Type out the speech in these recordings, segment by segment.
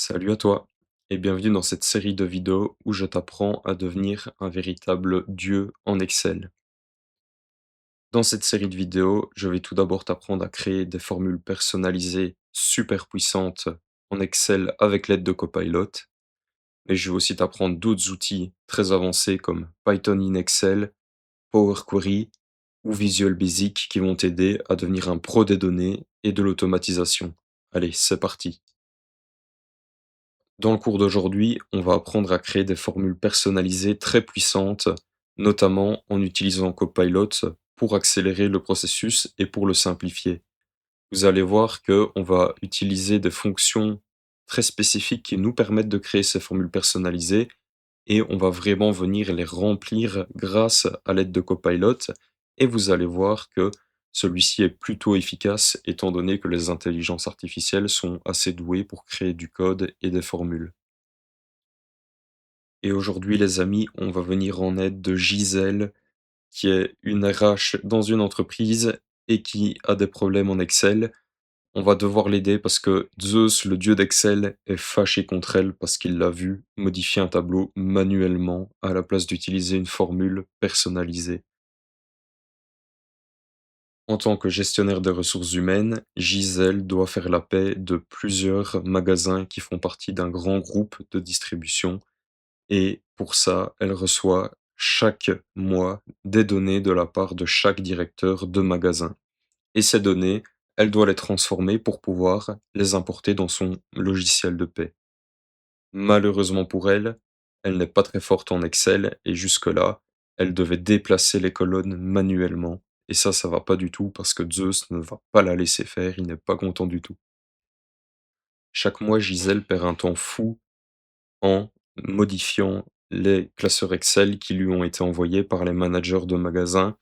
Salut à toi et bienvenue dans cette série de vidéos où je t'apprends à devenir un véritable dieu en Excel. Dans cette série de vidéos, je vais tout d'abord t'apprendre à créer des formules personnalisées super puissantes en Excel avec l'aide de Copilot, mais je vais aussi t'apprendre d'autres outils très avancés comme Python in Excel, Power Query ou Visual Basic qui vont t'aider à devenir un pro des données et de l'automatisation. Allez, c'est parti. Dans le cours d'aujourd'hui, on va apprendre à créer des formules personnalisées très puissantes, notamment en utilisant Copilot pour accélérer le processus et pour le simplifier. Vous allez voir qu'on va utiliser des fonctions très spécifiques qui nous permettent de créer ces formules personnalisées et on va vraiment venir les remplir grâce à l'aide de Copilot et vous allez voir que celui-ci est plutôt efficace étant donné que les intelligences artificielles sont assez douées pour créer du code et des formules. Et aujourd'hui, les amis, on va venir en aide de Gisèle, qui est une RH dans une entreprise et qui a des problèmes en Excel. On va devoir l'aider parce que Zeus, le dieu d'Excel, est fâché contre elle parce qu'il l'a vu modifier un tableau manuellement à la place d'utiliser une formule personnalisée. En tant que gestionnaire des ressources humaines, Gisèle doit faire la paix de plusieurs magasins qui font partie d'un grand groupe de distribution. Et pour ça, elle reçoit chaque mois des données de la part de chaque directeur de magasin. Et ces données, elle doit les transformer pour pouvoir les importer dans son logiciel de paie. Malheureusement pour elle, elle n'est pas très forte en Excel et jusque-là, elle devait déplacer les colonnes manuellement. Et ça va pas du tout parce que Zeus ne va pas la laisser faire, il n'est pas content du tout. Chaque mois, Gisèle perd un temps fou en modifiant les classeurs Excel qui lui ont été envoyés par les managers de magasins.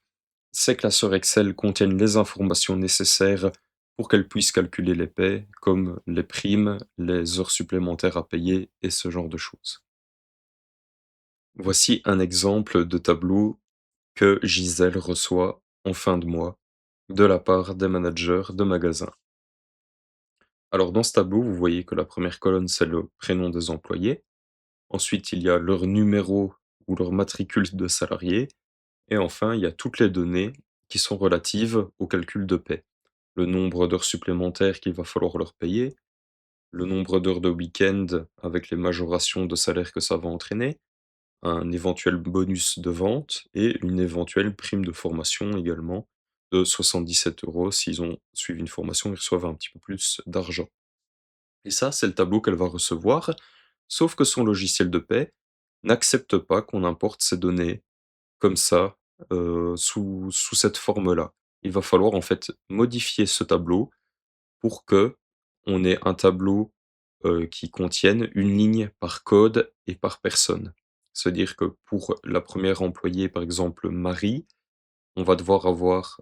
Ces classeurs Excel contiennent les informations nécessaires pour qu'elle puisse calculer les paies, comme les primes, les heures supplémentaires à payer et ce genre de choses. Voici un exemple de tableau que Gisèle reçoit en fin de mois de la part des managers de magasins. Alors dans ce tableau, vous voyez que la première colonne, c'est le prénom des employés. Ensuite, il y a leur numéro ou leur matricule de salarié. Et enfin, il y a toutes les données qui sont relatives au calcul de paie. Le nombre d'heures supplémentaires qu'il va falloir leur payer, le nombre d'heures de week-end avec les majorations de salaire que ça va entraîner, un éventuel bonus de vente et une éventuelle prime de formation également de 77 euros. S'ils ont suivi une formation, ils reçoivent un petit peu plus d'argent. Et ça, c'est le tableau qu'elle va recevoir, sauf que son logiciel de paie n'accepte pas qu'on importe ces données comme ça, sous cette forme-là. Il va falloir en fait modifier ce tableau pour que on ait un tableau, qui contienne une ligne par code et par personne. C'est-à-dire que pour la première employée, par exemple Marie, on va devoir avoir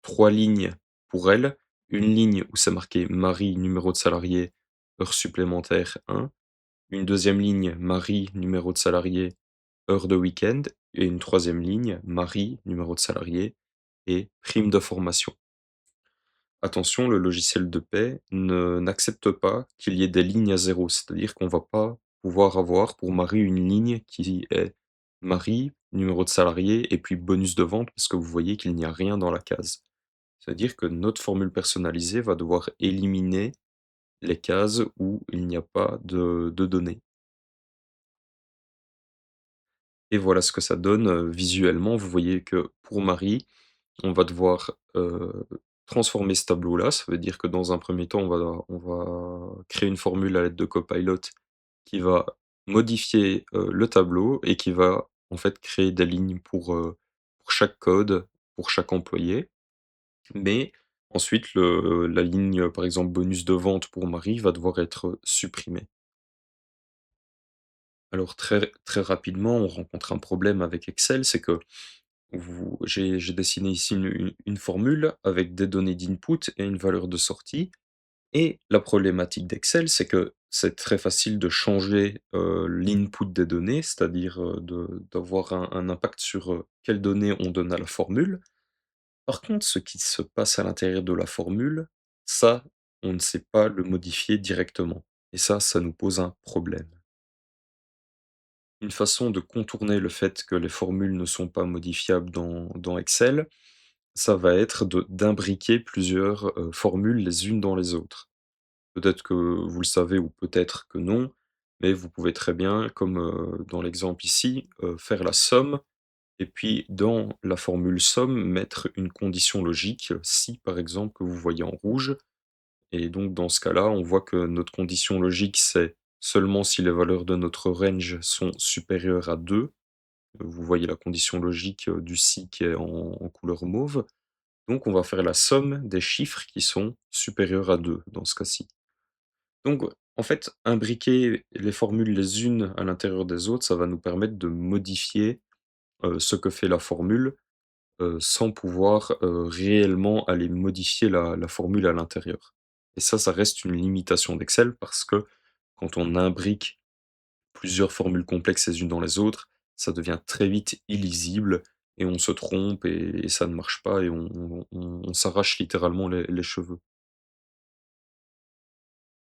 3 lignes pour elle. Une ligne où c'est marqué Marie, numéro de salarié, heures supplémentaires 1. Une deuxième ligne Marie, numéro de salarié, heures de week-end et une troisième ligne, Marie, numéro de salarié et prime de formation. Attention, le logiciel de paie ne n'accepte pas qu'il y ait des lignes à zéro, c'est-à-dire qu'on va pas pouvoir avoir pour Marie une ligne qui est Marie, numéro de salarié et puis bonus de vente parce que vous voyez qu'il n'y a rien dans la case. C'est-à-dire que notre formule personnalisée va devoir éliminer les cases où il n'y a pas de données. Et voilà ce que ça donne, visuellement. Vous voyez que pour Marie, on va devoir, transformer ce tableau-là. Ça veut dire que dans un premier temps, on va créer une formule à l'aide de Copilot qui va modifier, le tableau et qui va, en fait, créer des lignes pour chaque code, pour chaque employé. Mais ensuite la ligne, par exemple, bonus de vente pour Marie va devoir être supprimée. Alors très rapidement, on rencontre un problème avec Excel, c'est que j'ai dessiné ici une formule avec des données d'input et une valeur de sortie et la problématique d'Excel, c'est que c'est très facile de changer, l'input des données, c'est-à-dire, d'avoir un impact sur, quelles données on donne à la formule. Par contre, ce qui se passe à l'intérieur de la formule, ça, on ne sait pas le modifier directement et ça nous pose un problème. Une façon de contourner le fait que les formules ne sont pas modifiables dans Excel, ça va être de d'imbriquer plusieurs, formules les unes dans les autres. Peut-être que vous le savez ou peut-être que non, mais vous pouvez très bien, comme, dans l'exemple ici, faire la somme et puis dans la formule somme, mettre une condition logique, si par exemple que vous voyez en rouge et donc dans ce cas-là, on voit que notre condition logique, c'est seulement si les valeurs de notre range sont supérieures à 2. Vous voyez la condition logique, du si qui est en couleur mauve. Donc on va faire la somme des chiffres qui sont supérieurs à 2 dans ce cas-ci. Donc en fait, imbriquer les formules les unes à l'intérieur des autres, ça va nous permettre de modifier, ce que fait la formule, sans pouvoir, réellement aller modifier la formule à l'intérieur. Et ça reste une limitation d'Excel parce que quand on imbrique plusieurs formules complexes les unes dans les autres, ça devient très vite illisible et on se trompe et ça ne marche pas et on s'arrache littéralement les cheveux.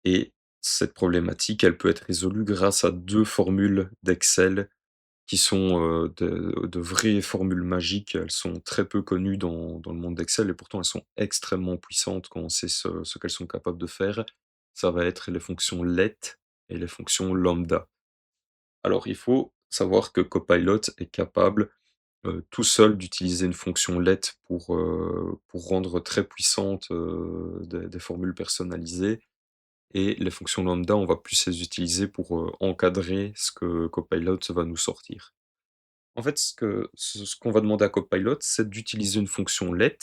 Et cette problématique, elle peut être résolue grâce à 2 formules d'Excel qui sont, de vraies formules magiques. Elles sont très peu connues dans le monde d'Excel et pourtant elles sont extrêmement puissantes quand on sait ce qu'elles sont capables de faire. Ça va être les fonctions let et les fonctions lambda. Alors il faut savoir que Copilot est capable, tout seul d'utiliser une fonction let pour rendre très puissantes, des formules personnalisées et les fonctions lambda, on va plus les utiliser pour, encadrer ce que Copilot va nous sortir. En fait, ce qu'on va demander à Copilot, c'est d'utiliser une fonction let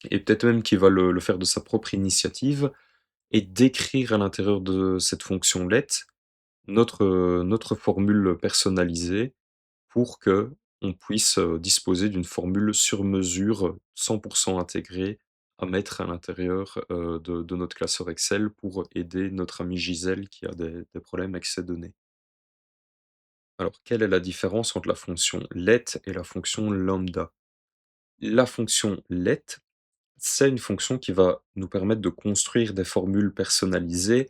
et peut-être même qu'il va le faire de sa propre initiative et d'écrire à l'intérieur de cette fonction let notre formule personnalisée pour que on puisse, disposer d'une formule sur mesure, 100 intégrée à mettre à l'intérieur, de notre classeur Excel pour aider notre amie Gisèle qui a des problèmes avec ses données. Alors, quelle est la différence entre la fonction let et la fonction lambda? La fonction let, c'est une fonction qui va nous permettre de construire des formules personnalisées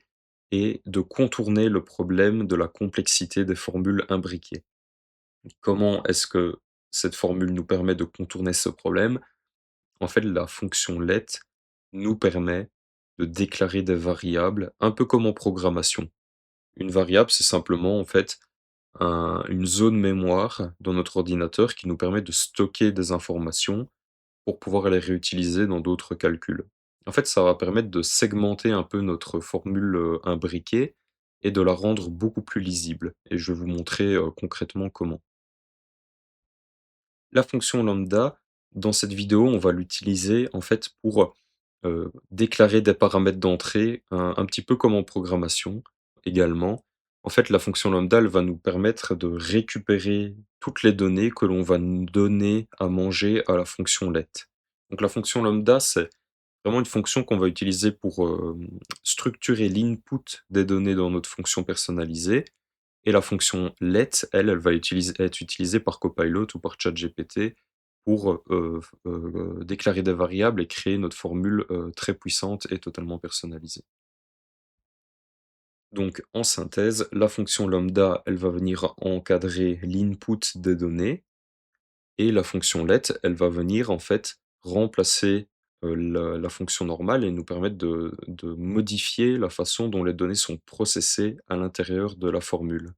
et de contourner le problème de la complexité des formules imbriquées. Comment est-ce que cette formule nous permet de contourner ce problème? En fait, la fonction let nous permet de déclarer des variables, un peu comme en programmation. Une variable, c'est simplement en fait une zone mémoire dans notre ordinateur qui nous permet de stocker des informations pour pouvoir les réutiliser dans d'autres calculs. En fait, ça va permettre de segmenter un peu notre formule imbriquée et de la rendre beaucoup plus lisible. Et je vais vous montrer concrètement comment. La fonction lambda, dans cette vidéo, on va l'utiliser en fait pour, déclarer des paramètres d'entrée, un petit peu comme en programmation également. En fait, la fonction lambda, elle va nous permettre de récupérer toutes les données que l'on va nous donner à manger à la fonction let. Donc la fonction lambda, c'est vraiment une fonction qu'on va utiliser pour, structurer l'input des données dans notre fonction personnalisée et la fonction let, elle va être utilisée par Copilot ou par ChatGPT pour, déclarer des variables et créer notre formule, très puissante et totalement personnalisée. Donc en synthèse, la fonction lambda, elle va venir encadrer l'input des données et la fonction let, elle va venir en fait remplacer, la fonction normale et nous permettre de modifier la façon dont les données sont processées à l'intérieur de la formule.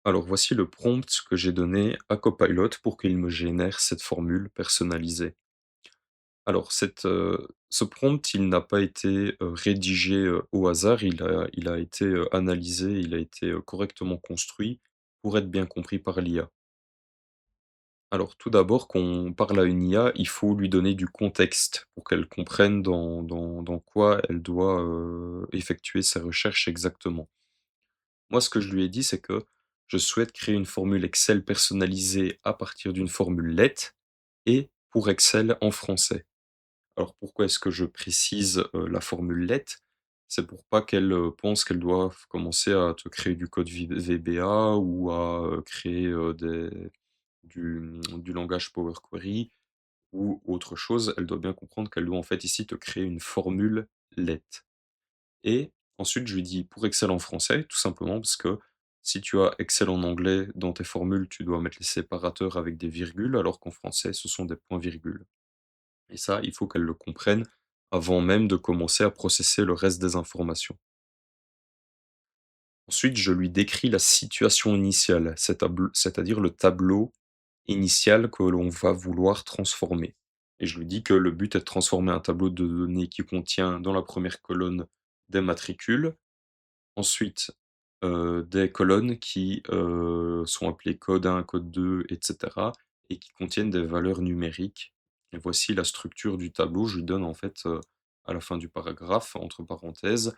Alors voici le prompt que j'ai donné à Copilot pour qu'il me génère cette formule personnalisée. Alors ce prompt, il n'a pas été, rédigé, au hasard, il a été, analysé, il a été, correctement construit pour être bien compris par l'IA. Alors tout d'abord, quand on parle à une IA, il faut lui donner du contexte pour qu'elle comprenne dans quoi elle doit, effectuer ses recherches exactement. Moi, ce que je lui ai dit, c'est que je souhaite créer une formule Excel personnalisée à partir d'une formule let et pour Excel en français. Alors pourquoi est-ce que je précise, la formule let? C'est pour pas qu'elle, pense qu'elle doit commencer à te créer du code VBA ou à, créer, du langage Power Query ou autre chose. Elle doit bien comprendre qu'elle doit en fait ici te créer une formule let. Et ensuite, je lui dis pour Excel en français, tout simplement parce que si tu as Excel en anglais, dans tes formules, tu dois mettre les séparateurs avec des virgules, alors qu'en français, ce sont des points-virgules. Et ça, il faut qu'elle le comprenne avant même de commencer à processer le reste des informations. Ensuite, je lui décris la situation initiale, c'est-à-dire le tableau initial que l'on va vouloir transformer. Et je lui dis que le but est de transformer un tableau de données qui contient dans la première colonne des matricules, ensuite des colonnes qui sont appelées code 1, code 2, etc. et qui contiennent des valeurs numériques. Et voici la structure du tableau. Je lui donne en fait à la fin du paragraphe, entre parenthèses,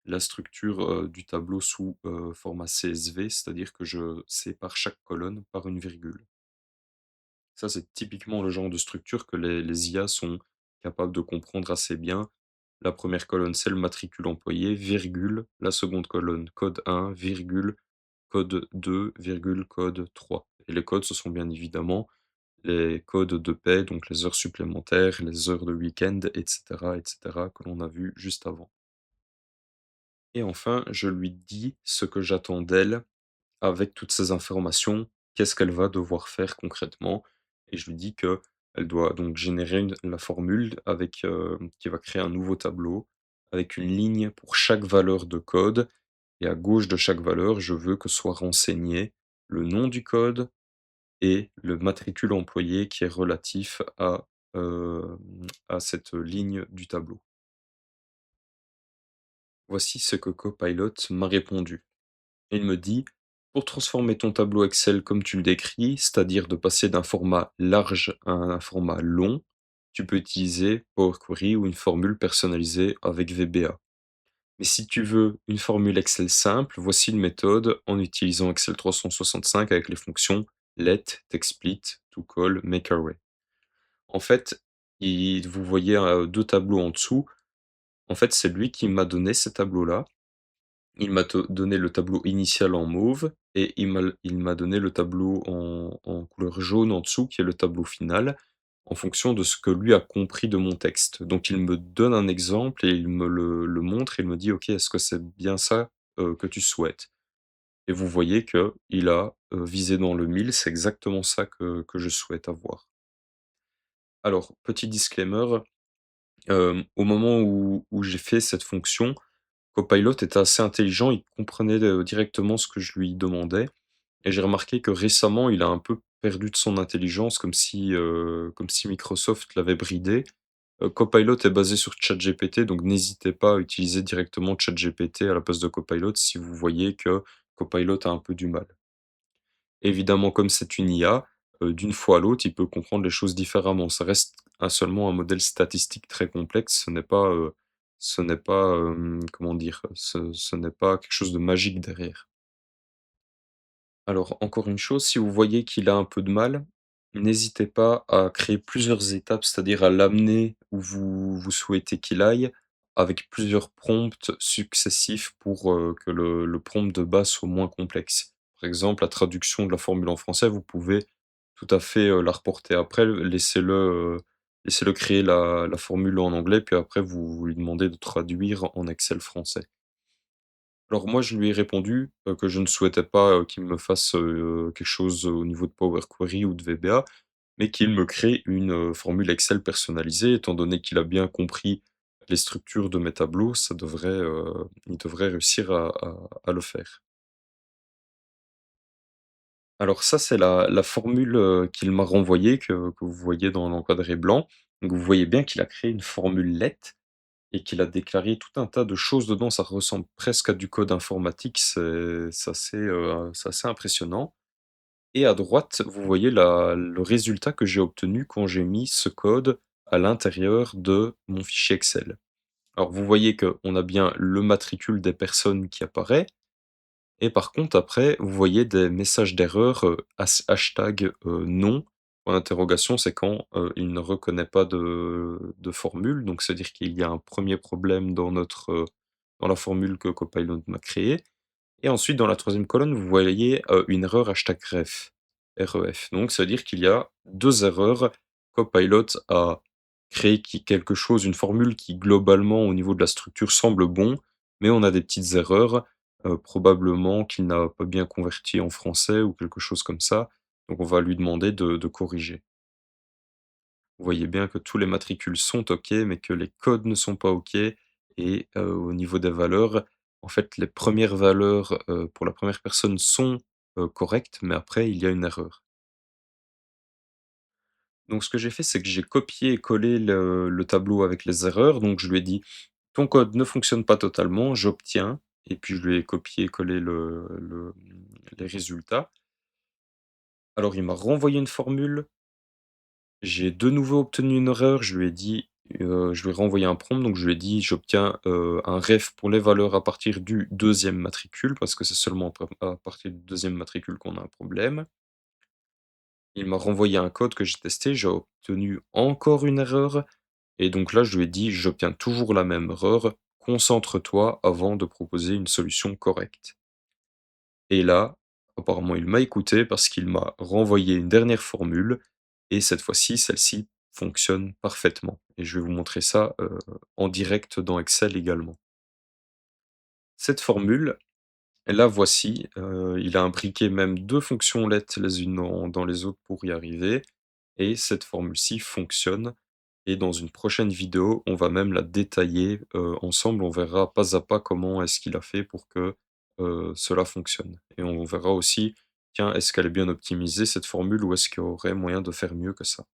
la structure du tableau sous format CSV, c'est-à-dire que je sépare chaque colonne par une virgule. Ça, c'est typiquement le genre de structure que les IA sont capables de comprendre assez bien. La première colonne, c'est le matricule employé, virgule, la seconde colonne, code 1, virgule, code 2, virgule, code 3. Et les codes, ce sont bien évidemment les codes de paie, donc les heures supplémentaires, les heures de week-end, etc., etc., que l'on a vu juste avant. Et enfin, je lui dis ce que j'attends d'elle avec toutes ces informations, qu'est-ce qu'elle va devoir faire concrètement? Et je lui dis que elle doit donc générer la formule avec, qui va créer un nouveau tableau avec une ligne pour chaque valeur de code et à gauche de chaque valeur, je veux que soit renseigné le nom du code et le matricule employé qui est relatif hem, à cette ligne du tableau. Voici ce que Copilot m'a répondu. Il me dit: «Pour transformer ton tableau Excel comme tu le décris, c'est-à-dire de passer d'un format large à un format long, tu peux utiliser Power Query ou une formule personnalisée avec VBA. Mais si tu veux une formule Excel simple, voici une méthode en utilisant Excel 365 avec les fonctions let, textsplit, tocall, makeArray». En fait, vous voyez, 2 tableaux en dessous. En fait, c'est lui qui m'a donné ces tableaux-là. Il m'a donné le tableau initial en mauve et il m'a donné le tableau en couleur jaune en dessous, qui est le tableau final, en fonction de ce que lui a compris de mon texte. Donc il me donne un exemple et il me le montre, et il me dit: «OK, est-ce que c'est bien ça, que tu souhaites?» Et vous voyez qu'il a, visé dans le mille, c'est exactement ça que je souhaite avoir. Alors, petit disclaimer, au moment où j'ai fait cette fonction, Copilot était assez intelligent, il comprenait, directement ce que je lui demandais, et j'ai remarqué que récemment, il a un peu perdu de son intelligence comme si Microsoft l'avait bridé. Copilot est basé sur ChatGPT, donc n'hésitez pas à utiliser directement ChatGPT à la place de Copilot si vous voyez que Copilot a un peu du mal. Évidemment, comme c'est une IA, d'une fois à l'autre, il peut comprendre les choses différemment. Ça reste seulement un modèle statistique très complexe, comment dire? Ce n'est pas quelque chose de magique derrière. Alors, encore une chose, si vous voyez qu'il a un peu de mal, n'hésitez pas à créer plusieurs étapes, c'est-à-dire à l'amener où vous souhaitez qu'il aille, avec plusieurs prompts successifs pour que le prompt de base soit moins complexe. Par exemple, la traduction de la formule en français, vous pouvez tout à fait la reporter après, laissez-le créer la formule en anglais, puis après vous lui demandez de traduire en Excel français. Alors moi, je lui ai répondu, que je ne souhaitais pas, qu'il me fasse, quelque chose au niveau de Power Query ou de VBA, mais qu'il me crée une, formule Excel personnalisée. Étant donné qu'il a bien compris les structures de mes tableaux, il devrait réussir à le faire. Alors ça, c'est la formule, qu'il m'a renvoyée, que vous voyez dans l'encadré blanc. Donc vous voyez bien qu'il a créé une formule let et qu'il a déclaré tout un tas de choses dedans. Ça ressemble presque à du code informatique, c'est assez impressionnant, et à droite, vous voyez le résultat que j'ai obtenu quand j'ai mis ce code à l'intérieur de mon fichier Excel. Alors vous voyez qu'on a bien le matricule des personnes qui apparaît, et par contre après, vous voyez des messages d'erreur, hashtag, non, point d'interrogation, c'est quand, il ne reconnaît pas de formule, donc c'est-à-dire qu'il y a un premier problème dans la formule que Copilot m'a créée. Et ensuite dans la troisième colonne, vous voyez, une erreur hashtag ref, REF. Donc ça veut dire qu'il y a 2 erreurs. Copilot a créé quelque chose, une formule qui globalement au niveau de la structure semble bon, mais on a des petites erreurs, probablement qu'il n'a pas bien converti en français ou quelque chose comme ça, donc on va lui demander de corriger. Vous voyez bien que tous les matricules sont OK, mais que les codes ne sont pas OK et au niveau des valeurs, en fait, les premières valeurs, pour la première personne sont, correctes, mais après il y a une erreur. Donc ce que j'ai fait, c'est que j'ai copié et collé le tableau avec les erreurs, donc je lui ai dit: «Ton code ne fonctionne pas totalement, j'obtiens» et puis je lui ai copié et collé les résultats. Alors il m'a renvoyé une formule. J'ai de nouveau obtenu une erreur, je lui ai dit, je lui ai renvoyé un prompt, donc je lui ai dit: «J'obtiens, un ref pour les valeurs à partir du deuxième matricule», parce que c'est seulement à partir du deuxième matricule qu'on a un problème. Il m'a renvoyé un code que j'ai testé, j'ai obtenu encore une erreur et donc là, je lui ai dit: «J'obtiens toujours la même erreur, concentre-toi avant de proposer une solution correcte». Et là, apparemment, il m'a écouté parce qu'il m'a renvoyé une dernière formule et cette fois-ci, celle-ci fonctionne parfaitement et je vais vous montrer ça, en direct dans Excel également. Cette formule, la voici, il a imbriqué même 2 fonctions let les unes dans les autres pour y arriver et cette formule-ci fonctionne et dans une prochaine vidéo, on va même la détailler, ensemble. On verra pas à pas comment est-ce qu'il a fait pour que, cela fonctionne et on verra aussi, tiens, est-ce qu'elle est bien optimisée cette formule ou est-ce qu'il y aurait moyen de faire mieux que ça?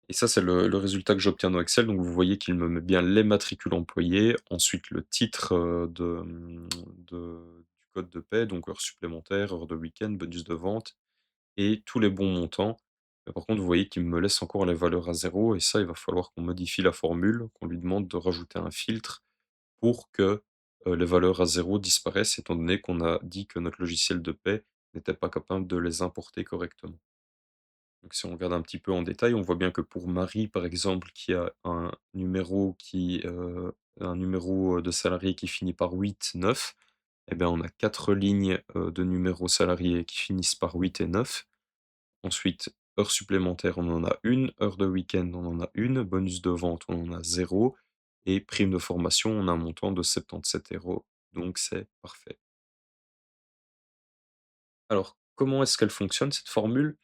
Et ça, c'est le résultat que j'obtiens dans Excel. Donc vous voyez qu'il me met bien les matricules employées, ensuite le titre, du code de paie, donc heures supplémentaires, heures de week-end, bonus de vente et tous les bons montants. Mais par contre, vous voyez qu'il me laisse encore les valeurs à zéro et ça, il va falloir qu'on modifie la formule, qu'on lui demande de rajouter un filtre pour que, les valeurs à zéro disparaissent, étant donné qu'on a dit que notre logiciel de paie n'était pas capable de les importer correctement. Donc si on regarde un petit peu en détail, on voit bien que pour Marie, par exemple, qui a un numéro, de salarié qui finit par 8, 9, eh bien, on a 4 lignes, de numéros salariés qui finissent par 8 et 9. Ensuite, heures supplémentaires, on en a une, heure de week-end, on en a une, bonus de vente, on en a zéro et prime de formation, on a un montant de 77 €, donc c'est parfait. Alors, comment est-ce qu'elle fonctionne cette formule?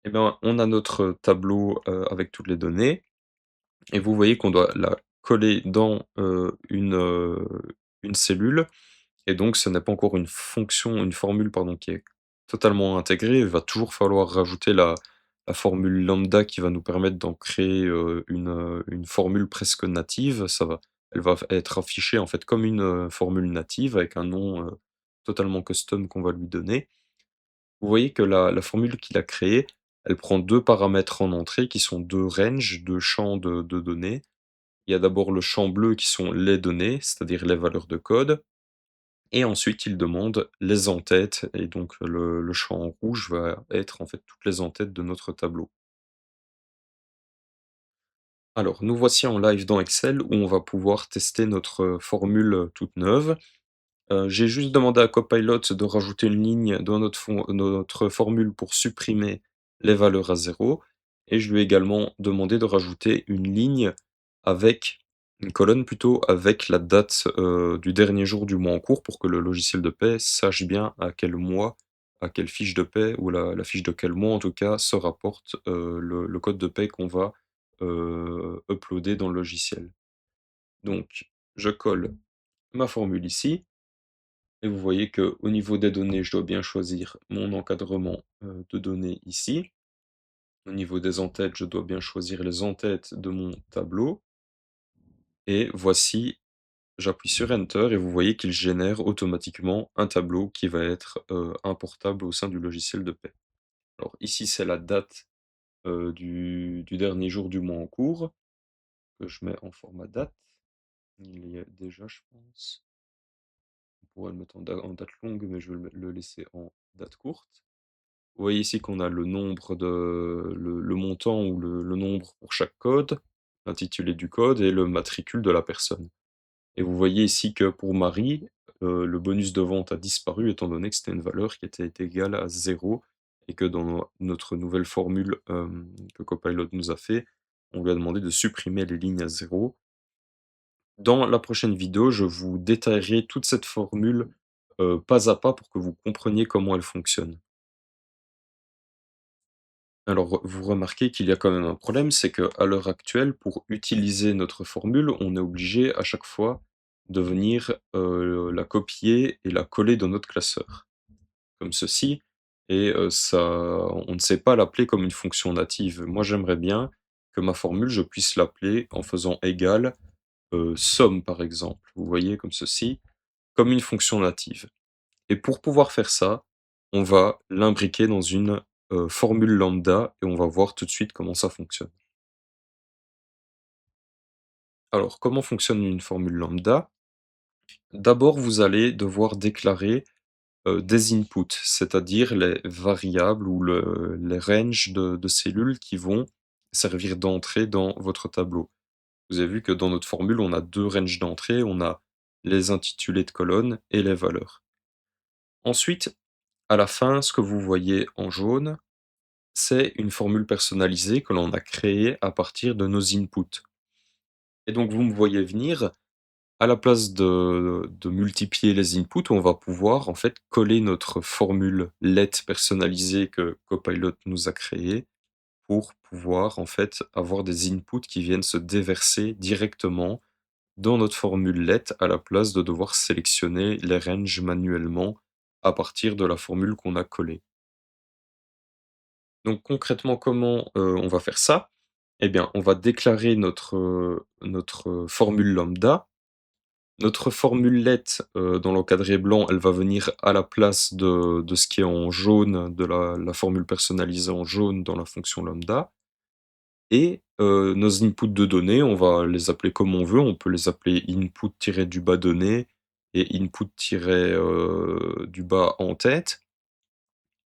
Eh ben, on a notre tableau, avec toutes les données et vous voyez qu'on doit la coller dans, une cellule et donc ce n'est pas encore une formule pardon, qui est totalement intégrée. Il va toujours falloir rajouter la formule lambda qui va nous permettre d'en créer, une formule presque native. Elle va être affichée en fait comme une, formule native avec un nom, totalement custom qu'on va lui donner. Vous voyez que la formule qu'il a créée, elle prend 2 paramètres en entrée qui sont 2 ranges, 2 champs de données. Il y a d'abord le champ bleu qui sont les données, c'est-à-dire les valeurs de code et ensuite il demande les en-têtes et donc le champ rouge va être en fait toutes les en-têtes de notre tableau. Alors nous voici en live dans Excel où on va pouvoir tester notre, formule, toute neuve. J'ai juste demandé à Copilot de rajouter une ligne dans notre formule pour supprimer les valeurs à zéro et je lui ai également demandé de rajouter une colonne plutôt, avec la date, du dernier jour du mois en cours pour que le logiciel de paie sache bien à quel mois, à quelle fiche de paie ou la fiche de quel mois en tout cas se rapporte, le code de paie qu'on va, uploader dans le logiciel. Donc je colle ma formule ici et vous voyez qu'au niveau des données, je dois bien choisir mon encadrement, de données ici. Au niveau des en-têtes, je dois bien choisir les en-têtes de mon tableau et voici, j'appuie sur enter et vous voyez qu'il génère automatiquement un tableau qui va être, importable au sein du logiciel de paie. Alors ici, c'est la date, du dernier jour du mois en cours, que je mets en format date. Il y est déjà, je pense. On pourrait le mettre en date longue, mais je vais le laisser en date courte. Vous voyez ici qu'on a le montant ou le nombre pour chaque code, l'intitulé du code et le matricule de la personne. Et vous voyez ici que pour Marie, le bonus de vente a disparu étant donné que c'était une valeur qui était égale à zéro et que dans notre nouvelle formule, que Copilot nous a fait, on lui a demandé de supprimer les lignes à zéro Dans la prochaine vidéo, je vous détaillerai toute cette formule, pas à pas pour que vous compreniez comment elle fonctionne. Alors, vous remarquez qu'il y a quand même un problème, c'est qu'à l'heure actuelle, pour utiliser notre formule, on est obligé à chaque fois de venir, la copier et la coller dans notre classeur, comme ceci et ça on ne sait pas l'appeler comme une fonction native. Moi, j'aimerais bien que ma formule, je puisse l'appeler en faisant égal, somme, par exemple. Vous voyez? Comme ceci, comme une fonction native. Et pour pouvoir faire ça, on va l'imbriquer dans une, formule lambda et on va voir tout de suite comment ça fonctionne. Alors, comment fonctionne une formule lambda? D'abord, vous allez devoir déclarer, des inputs, c'est-à-dire les variables ou les ranges de cellules qui vont servir d'entrée dans votre tableau. Vous avez vu que dans notre formule, on a 2 ranges d'entrée, on a les intitulés de colonnes et les valeurs. Ensuite, à la fin, ce que vous voyez en jaune, c'est une formule personnalisée que l'on a créée à partir de nos inputs. Et donc vous me voyez venir, à la place de multiplier les inputs, on va pouvoir en fait coller notre formule let personnalisée que Copilot nous a créée pour pouvoir en fait avoir des inputs qui viennent se déverser directement dans notre formule let à la place de devoir sélectionner les ranges manuellement à partir de la formule qu'on a collée. Donc concrètement, comment, on va faire ça? Eh bien, on va déclarer notre formule lambda. Notre formule let, dans l'encadré blanc, elle va venir à la place de ce qui est en jaune, de la formule personnalisée en jaune dans la fonction lambda et nos inputs de données, on va les appeler comme on veut. On peut les appeler input-du-bas données et input-du-bas en tête.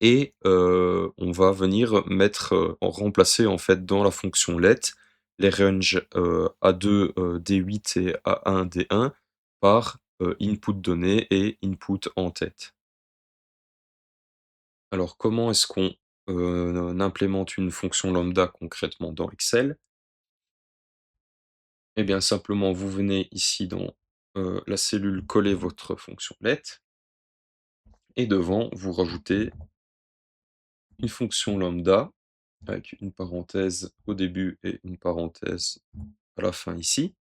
Et on va venir mettre, remplacer en fait dans la fonction let les ranges, A2, D8 et A1, D1 par, input données et input en tête. Alors comment est-ce qu'on, implémente une fonction lambda concrètement dans Excel? Eh bien simplement vous venez ici dans, la cellule coller votre fonction let et devant vous rajoutez une fonction lambda avec une parenthèse au début et une parenthèse à la fin ici.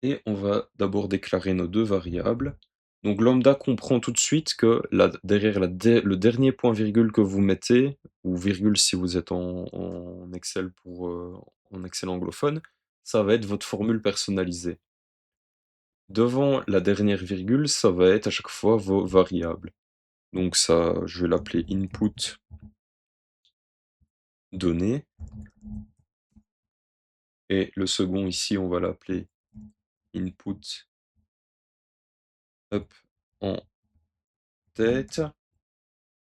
Et on va d'abord déclarer nos 2 variables. Donc lambda comprend tout de suite que derrière le dernier point virgule que vous mettez, ou virgule si vous êtes en Excel en Excel anglophone, ça va être votre formule personnalisée. Devant la dernière virgule, ça va être à chaque fois vos variables. Donc ça, je vais l'appeler input données et le second ici, on va l'appeler input up en tête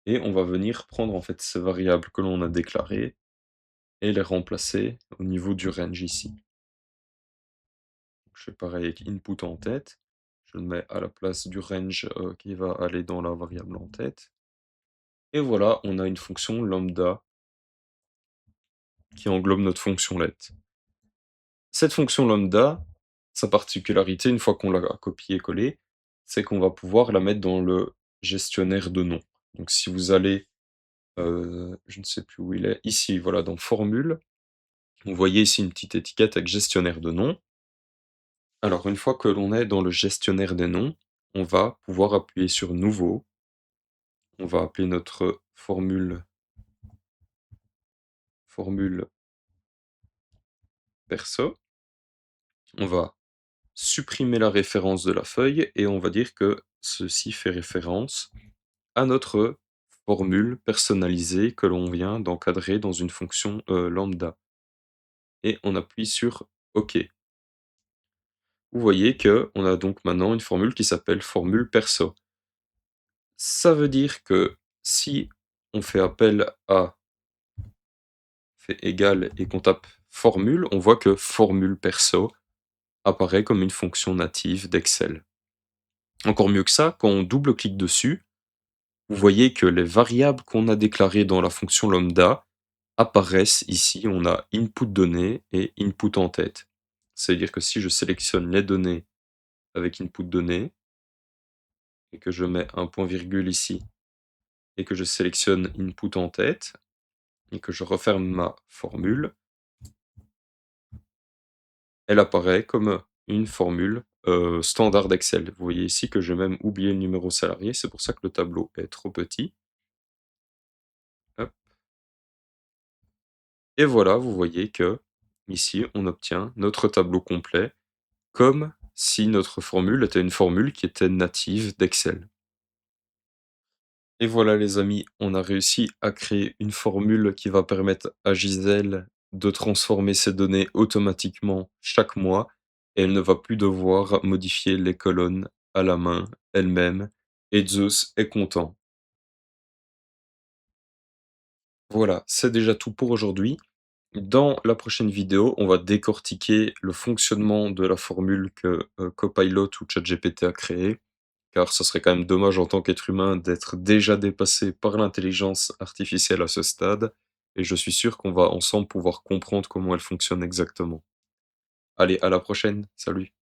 et on va venir prendre en fait ces variables que l'on a déclarées et les remplacer au niveau du range ici. Je fais pareil avec input en tête, je le mets à la place du range qui va aller dans la variable en tête. Et voilà, on a une fonction lambda qui englobe notre fonction let. Cette fonction lambda, sa particularité, une fois qu'on l'a copié-collé, c'est qu'on va pouvoir la mettre dans le gestionnaire de noms. Donc si vous allez, je ne sais plus où il est, ici, voilà, dans formule, vous voyez ici une petite étiquette avec gestionnaire de noms. Alors une fois que l'on est dans le gestionnaire des noms, on va pouvoir appuyer sur nouveau. On va appeler notre formule perso. On va supprimer la référence de la feuille et on va dire que ceci fait référence à notre formule personnalisée que l'on vient d'encadrer dans une fonction, lambda et on appuie sur OK. Vous voyez que on a donc maintenant une formule qui s'appelle formule perso. Ça veut dire que si on fait appel à fait égal et qu'on tape formule, on voit que formule perso apparaît comme une fonction native d'Excel. Encore mieux que ça, quand on double-clique dessus, vous voyez que les variables qu'on a déclarées dans la fonction lambda apparaissent ici. On a input données et input en tête. C'est-à-dire que si je sélectionne les données avec input données et que je mets un point virgule ici et que je sélectionne input en tête et que je referme ma formule, elle apparaît comme une formule, standard d'Excel. Vous voyez ici que j'ai même oublié le numéro salarié, c'est pour ça que le tableau est trop petit. Hop, et voilà, vous voyez que ici on obtient notre tableau complet, comme si notre formule était une formule qui était native d'Excel. Et voilà les amis, on a réussi à créer une formule qui va permettre à Gisèle de transformer ses données automatiquement chaque mois et elle ne va plus devoir modifier les colonnes à la main elle-même et Zeus est content. Voilà, c'est déjà tout pour aujourd'hui. Dans la prochaine vidéo, on va décortiquer le fonctionnement de la formule que Copilot ou ChatGPT a créée. Car ce serait quand même dommage en tant qu'être humain d'être déjà dépassé par l'intelligence artificielle à ce stade, et je suis sûr qu'on va ensemble pouvoir comprendre comment elle fonctionne exactement. Allez, à la prochaine, salut!